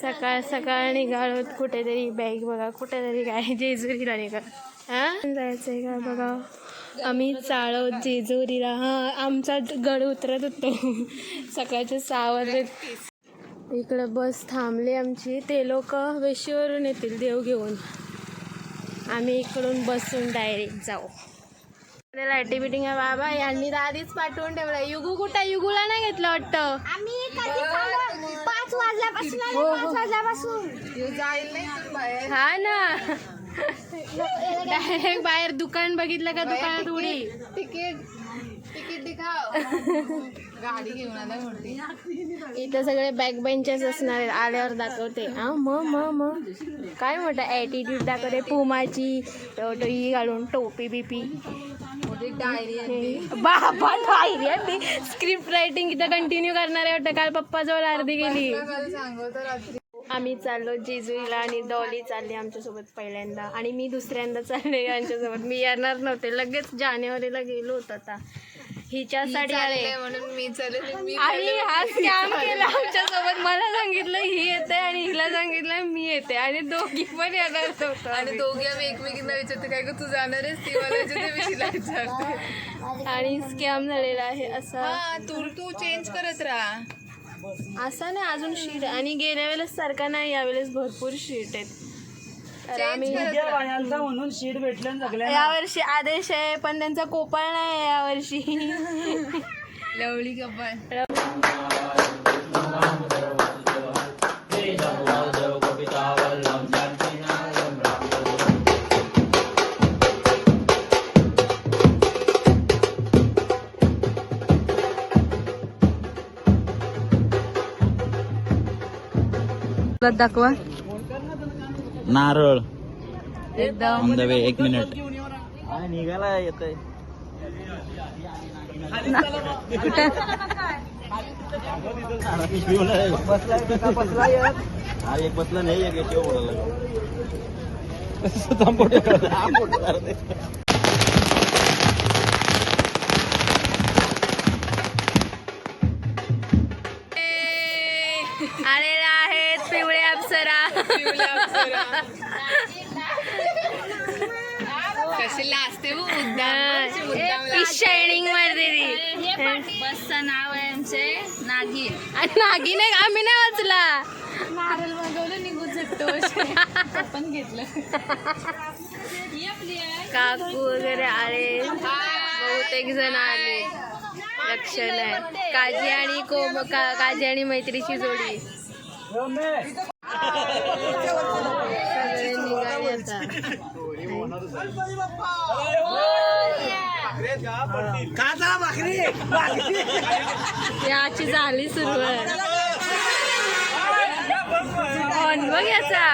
सकाळ सकाळ निघालो कुठेतरी. बॅग बघा कुठेतरी काय जेजुरीला निघा. हां जायचंय का बघा. आम्ही चालवत जेजुरीला. हां आमचा गड उतरत होतो सकाळचे 6 वाजले. इकडं बस थांबली आमची. ते लोक वेशीवरून येतील देव घेऊन. आम्ही इकडून बसून डायरेक्ट जाऊ. लाईटी बिटिंग आहे बाबा. यांनी तर आधीच पाठवून ठेवलं. युगू कुठं? युगूला नाही घेतलं वाटतं. 5 वाजल्यापासून हा ना डायरेक्ट बाहेर दुकान बघितलं का दुकानात उडी. तिकीट दिखाव. गाडी घेऊन आला मोठी. इथं सगळे बॅक बेंचर्स असणार आहेत. आल्यावर दाखवते. हा मग काय मोठा ॲटिट्यूड दाखवते. पुमाची ही घालून टोपी बिपी. बाबा डायरी आहे. स्क्रिप्ट रायटिंग इथं कंटिन्यू करणार आहे वाटतं. काल पप्पाजवळ अर्धी गेली. आम्ही चाललो जेजुरीला आणि डॉली चालली आमच्यासोबत पहिल्यांदा. आणि मी दुसऱ्यांदा चालले यांच्यासोबत. मी येणार नव्हते. लगेच जानेवारीला गेलो होतो. आता हिच्यासाठी आले म्हणून मी चालले. आणि हा स्कॅम केला आमच्यासोबत. मला सांगितलं ही येते आणि हिला सांगितलं मी येते आणि दोघी पण येणार नव्हतं. आणि दोघे आम्ही एकमेकींना विचारते काय ग तू जाणार आहेस. ती मला विचारते मी तिला विचारते. आणि स्कॅम झालेला आहे असा. हा तू चेंज करत राहा. असा नाही अजून शीट. आणि गेल्या वेळेस सारखा नाही यावेळेस भरपूर शीट आहेत. तर आम्ही म्हणून शीट भेटलं सगळ्या. यावर्षी आदेश आहे पण त्यांचा कोपळ नाही यावर्षी. लवळी कपाळ. दाखवा नारळ एकदम ऑन द वे. 1 मिनिट निघाला येतोय. एक बसला नाही एक आलेला आहेत पिवळे अप्सरा. कशी लाजते शायनिंग मारते ती. बसचं नाव आहे आमचे नागिन. नागी नाही आम्ही नाही वाचला. नारळ मागवलं निघून सुटतो. पण घेतलं. काकू वगैरे आले. बहुतेक जण आले. लक्ष नाही. काजी आणि काजी आणि मैत्रीची जोडी सगळे निघाले आता. याची झाली सुरुवात. बघ याचा.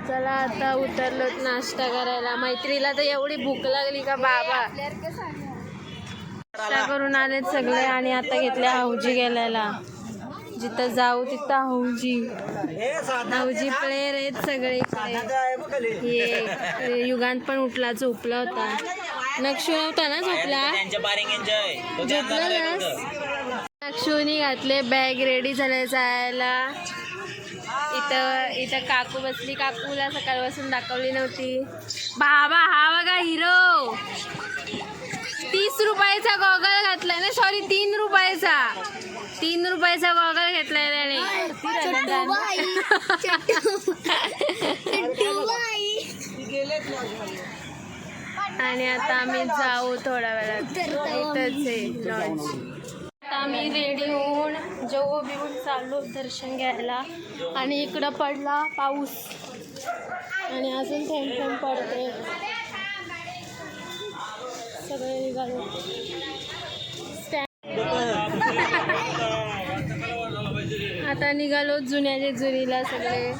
चला आता उतरलोत नाश्ता करायला. मैत्रीला तर एवढी भूक लागली का बाबा. नाश्ता करून आलेत सगळे आणि आता घेतल्या हाऊजी गेल्याला. जिथं जाऊ तिथं हाऊजी प्लेयर आहेत सगळे. हे युगांत पण उठला झोपला होता. नक्षू नव्हता ना झोपला. झोपला ना. नक्षूनी घातले बॅग रेडी झाले जायला. इथं काकू बसली. काकूला सकाळपासून दाखवली नव्हती. बाबा हा बघा हिरो. 30 रुपयाचा गॉगल घातलाय ना. सॉरी 3 रुपयाचा. 3 रुपयाचा गॉगल घेतलाय त्याने. आणि आता आम्ही जाऊ थोड्या वेळात. इथंच आहे लॉन्च. आता आम्ही रेडी होऊन जेवू बिवून चाललो दर्शन घ्यायला. आणि इकडं पडला पाऊस आणि अजून थेंब थेंब पडते. सगळे निघालो. आता निघालो जुन्या जेजुरीला सगळे.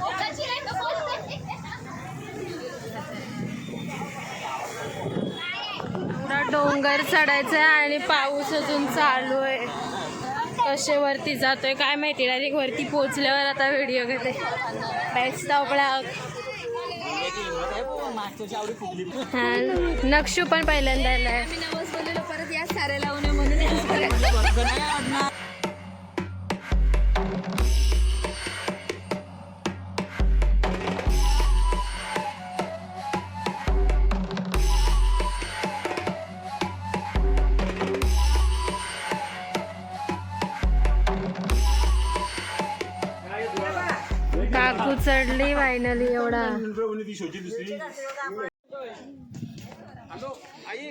पुरा डोंगर चढायचा आहे आणि पाऊस अजून चालू आहे. कसे वरती जातोय काय माहिती. डायरेक्ट वरती पोहोचल्यावर आता व्हिडिओ घेते. बॅच तावपळा. हा नक्षू पण पहिल्यांदा आलाय. परत या साऱ्या लावणे म्हणून काकू चढली फायनली एवढा.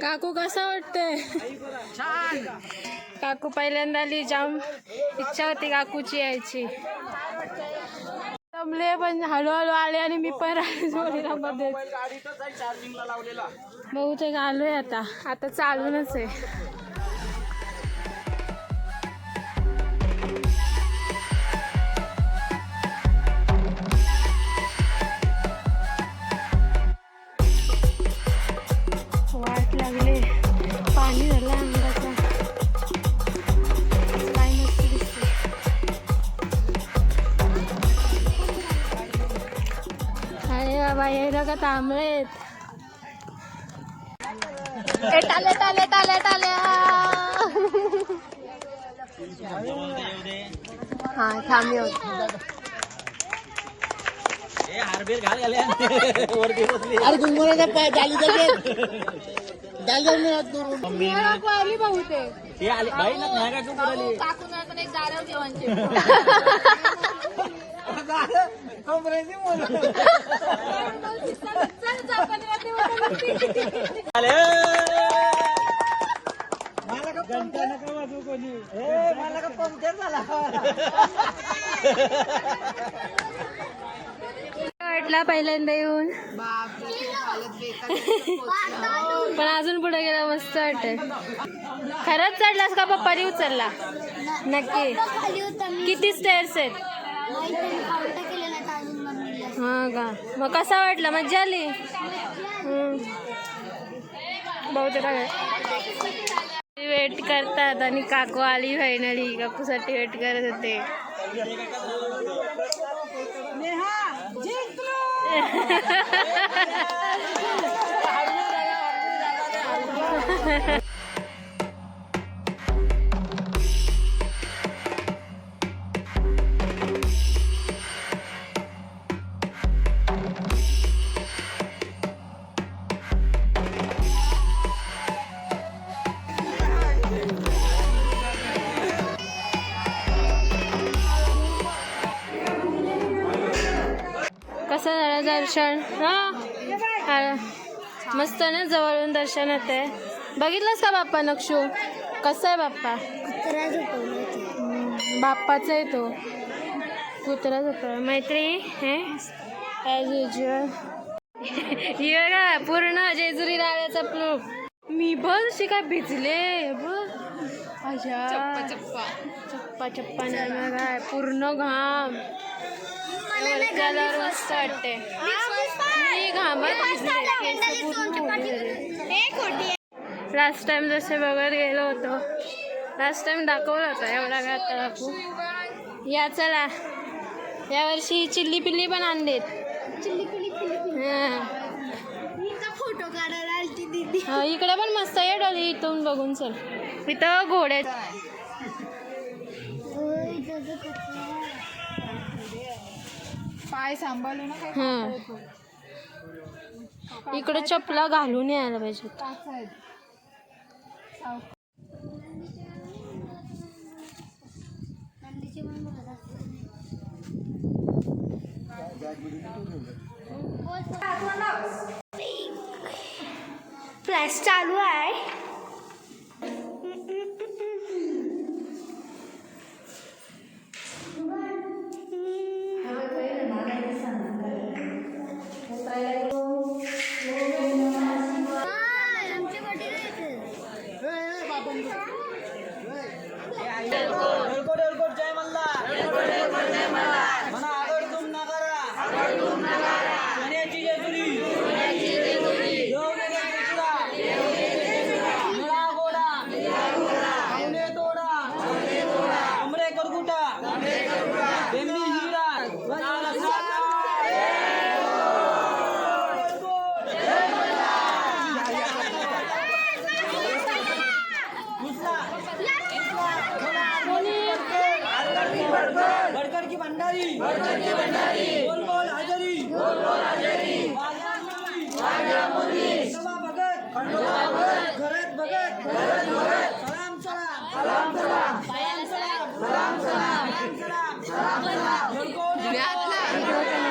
काकू कसं वाटतंय? काकू पहिल्यांदा आली, जाम इच्छा होती काकूची यायची. जमले पण हळूहळू आले आणि मी पण जोडीला मध्ये बहुतेक आलोय. आता चालूनच आहे. वाट लागले, पाणी झालं अंगाचा. काय मस्त दिसते. अरे बाबा हे का थांबलेत. टाले टाले टाले टाले. हा थांब येऊ. हारबीर घाल घाले वरती बसली. अरे गुंगोराचा पाय डाली आली बहुतेक. ते आली बाई ना नाही का तू पुराली. वाटला पहिल्यांदा येऊन, पण अजून पुढे गेला मस्त वाटत. खरंच चढलास का पप्पानी उचलला? नक्की. किती स्टेअर्स आहेत? हा का? मग कसा वाटला? मज्जा आली? बहुत वेट करतात आणि काकू आली फायनली. काकूसाठी वेट करत होते. कसं झालं दर्शन? हा मस्त ना, जवळून दर्शन होते. बघितलंस का बाप्पा नक्षू? कसं आहे बाप्पा? बाप्पाचा आहे तो. कुत्रा झोपला. मैत्री हे ॲज युजल. हे का पूर्ण जेजुरी राजाचा प्रूफ. मी बस काय भिजले बघ. चप्पा चप्पा नाही काय पूर्ण घाम. त्याला मस्त वाटते. मी घामात लास्ट टाइम जसे बघत गेलो होतो. लास्ट टाइम दाखवलं होतं एवढा वेळ. आता दाखवू या. चला यावर्षी चिल्ली पिल्ली पण आणलेत. फोटो काढायला आलती दीदी. इकडे पण मस्त आहे डॉली. इथून बघून चल. इथं घोडे पाय सांभाळू ना. हा इकडे चपला घालून यायला पाहिजे. फ्लॅश चालू आहे. बड़कर की भंडारी बोल बोल हाजरी वाघा मुरली सभा भगत घरात भगत सलाम सलाम सलाम सलाम सलाम सलाम सलाम सलाम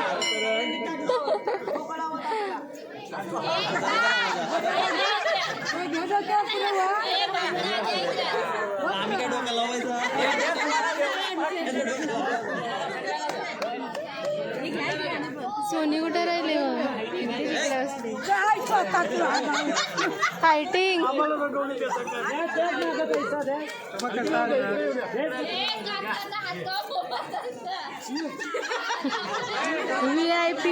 सोनी कुठे राहिली फायटिंग VIP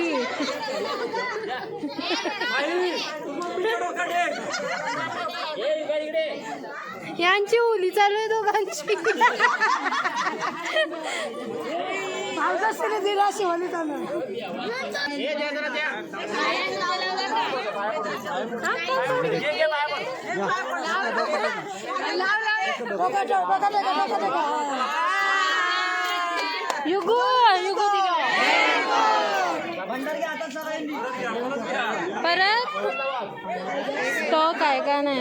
यांची होली चालू आहे दोघांची दिला शिवानी चालू युगो युगो परत तो काय का नाही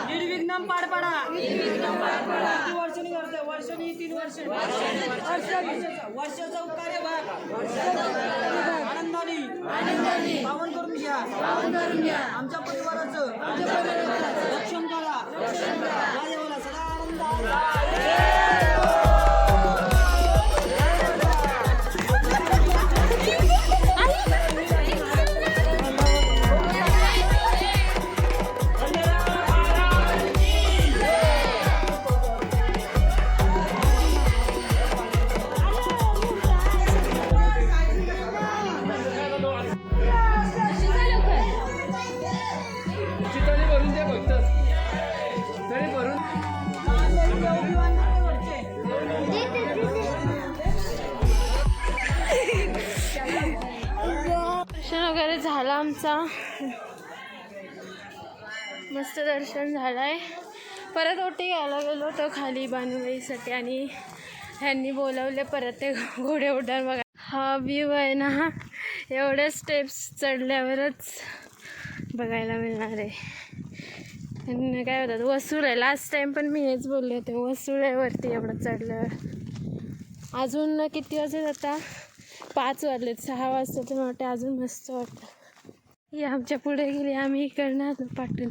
निर्विघ्नम पार पाडा वर्षांनी करते वर्षांनी 3 वर्ष वर्षाचा उपकार्य भाग आनंदाने पावन करून घ्या आमच्या परिवाराचं रक्षण करा या देवाला सदा आनंद दर्शन वगैरे झालं आमचा मस्त दर्शन झालंय परत ओटी घ्यायला गेलो तो खाली बानुबाईसाठी आणि ह्यांनी बोलवले परत ते घोडे उड्डाण बघा हा व्ह्यू आहे ना हा एवढ्या स्टेप्स चढल्यावरच बघायला मिळणार आहे आणि काय होतात वसूल आहे लास्ट टाइम पण मी हेच बोलले होते वसूल आहे वरती एवढं चढल्यावर अजून किती वाजत आता 5 वाजलेत 6 वाजता तर वाटतं अजून मस्त वाटतं ही आमच्या पुढे गेली आम्ही इकडनं आलो पाठून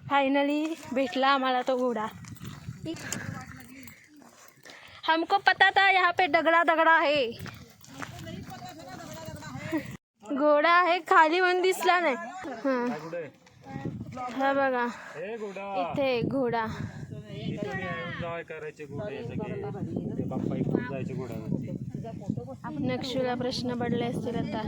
फायनली भेटला आम्हाला तो घोडा हमको पता था यहाँ पे दगड़ा दगड़ा है घोडा आहे खाली पण दिसला नाही हा बघा इथे घोडा नक्षुला प्रश्न पडले असतील आता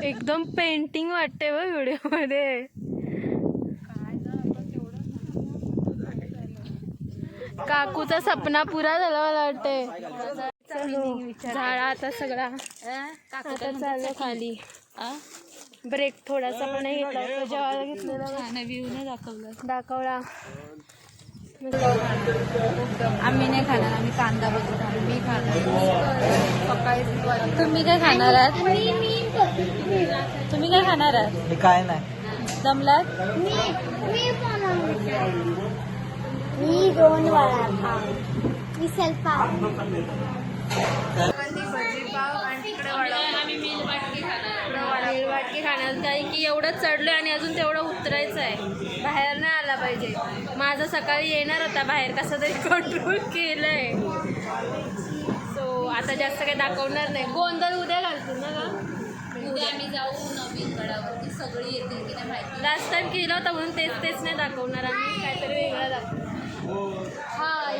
एकदम पेंटिंग वाटते व व्हिडिओ मध्ये काकूचा सपना पुरा झाला मला वाटतंय झाडा आता सगळा आता चाललो खाली ब्रेक थोडासा पण नाही घेतला होता जेवायला घेतलेला दाखवला आम्ही नाही खाणार आम्ही कांदा बघतो मी खाणार तुम्ही काय खाणार आहात तुम्ही काय खाणार आहात मी काय नाही जमलात मी 2 वडापाव मी सेल्फा भजीपाव आणि तिकडे आम्ही मेलवाटकी खाणार कारण की एवढं चढलं आणि अजून तेवढं उतरायचं आहे बाहेर नाही आला पाहिजे माझं सकाळी येणार होता बाहेर कसं तरी कंट्रोल केलंय सो आता जास्त काही दाखवणार नाही गोंधळ उद्या घालतो ना का उद्या आम्ही जाऊ नवीन गडावर ती सगळी येतील की नाही माहिती लास्ट टाइम केलं होतं म्हणून तेच नाही दाखवणार आम्ही काहीतरी वेगळं दाखवणार हाय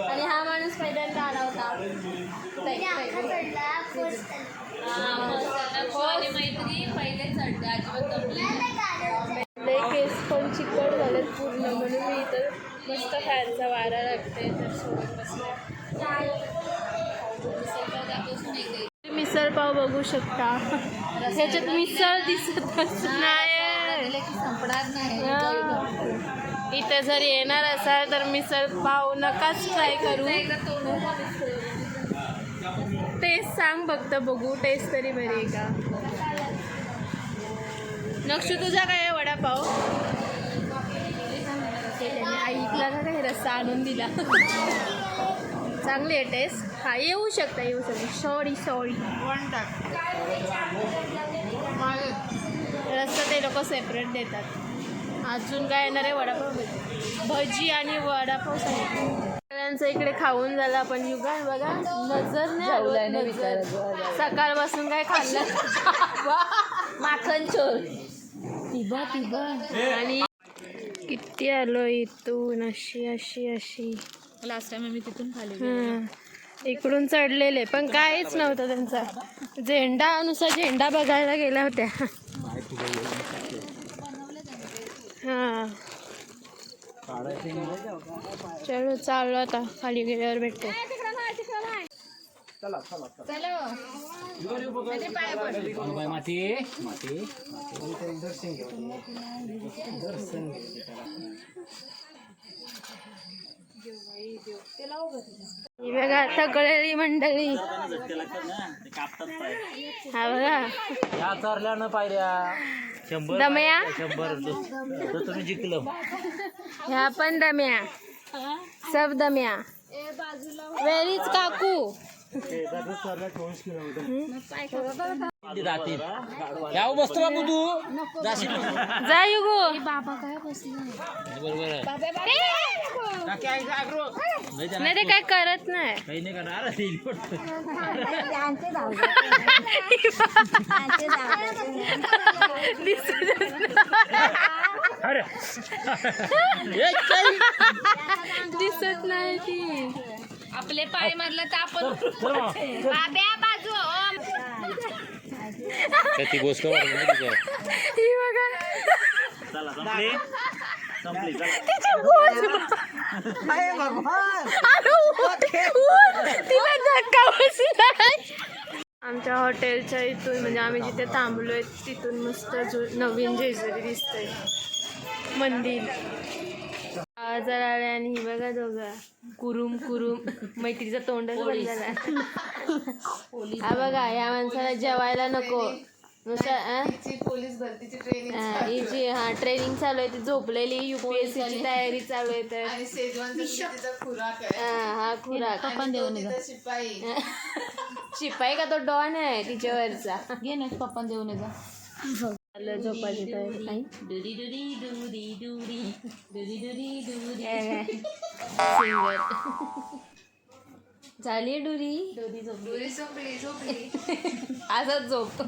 आणि हा माणूस पहिल्यांदा आला होता मैत्री पहिले चढले अजिबात केस पण चिकट झालेत मस्त फॅनचा वारा लागते तर सोबत बसले. मिसळ पाव बघू शकता. ह्याच्यात मिसळ दिसतच नाही. संपणार नाही. इथे जर येणार असाल तर मिसळ पाव नकाच ट्राय करू. टेस्ट सांग फक्त बघू. टेस्ट तरी बरी आहे का. नक्षू तुझा काय आहे वडापाव. त्याने ऐकला का काही रस्सा आणून दिला. चांगली आहे टेस्ट. हा येऊ शकता सॉरी रस्सा ते लोक सेपरेट देतात. अजून काय येणार आहे वडापाव भजी आणि वडापाव सगळ्यांचं इकडे खाऊन झालं. आपण युगान बघा नजर नाही सकाळपासून काय खाल्लं. माखन चोर तिबा आणि किती आलो इथून अशी लास्ट टाइम मी तिथून खाली. इकडून चढलेले पण काहीच नव्हतं त्यांचा. नुसता झेंडा बघायला गेल्या होत्या. हां चलो चाललो आता. खाली गेल्यावर भेटते. बघा थकलेली मंडळी. हा बघा दम्या. तुम्ही जिंकलो. ह्या पण दम्या. सब दम्या. वेरीच काकू. बसतो बाबू तू जा युगो. नाही ते काय करत नाही. काही नाही करणार. दिसत नाही ती. आपले पाय मारला तर आपण ती गोष्ट ही बघा तिला धक्का बसला. आमच्या हॉटेलच्या इथून म्हणजे आम्ही जिथे थांबलोय तिथून मस्त नवीन जेजुरी दिसतंय मंदिर. आवाज आले आणि ही बघा दोघं कुरुम मैत्रीचा तोंडच बंद झाला. हा बघा या माणसाला जेवायला नको नुसतं. पोलीस भरतीची ट्रेनिंग ट्रेनिंग चालू आहे. ती झोपलेली. UPSC ची तयारी चालू आहे. तर आणि शेजवानचा खुराक आहे. हा खुराक. शिपाई शिपाई का तो डॉन आहे तिच्यावरचा. घे ना पप्पा देऊन येतो. झोपायची तयारी. झाली डुरी झोपली असंच झोप.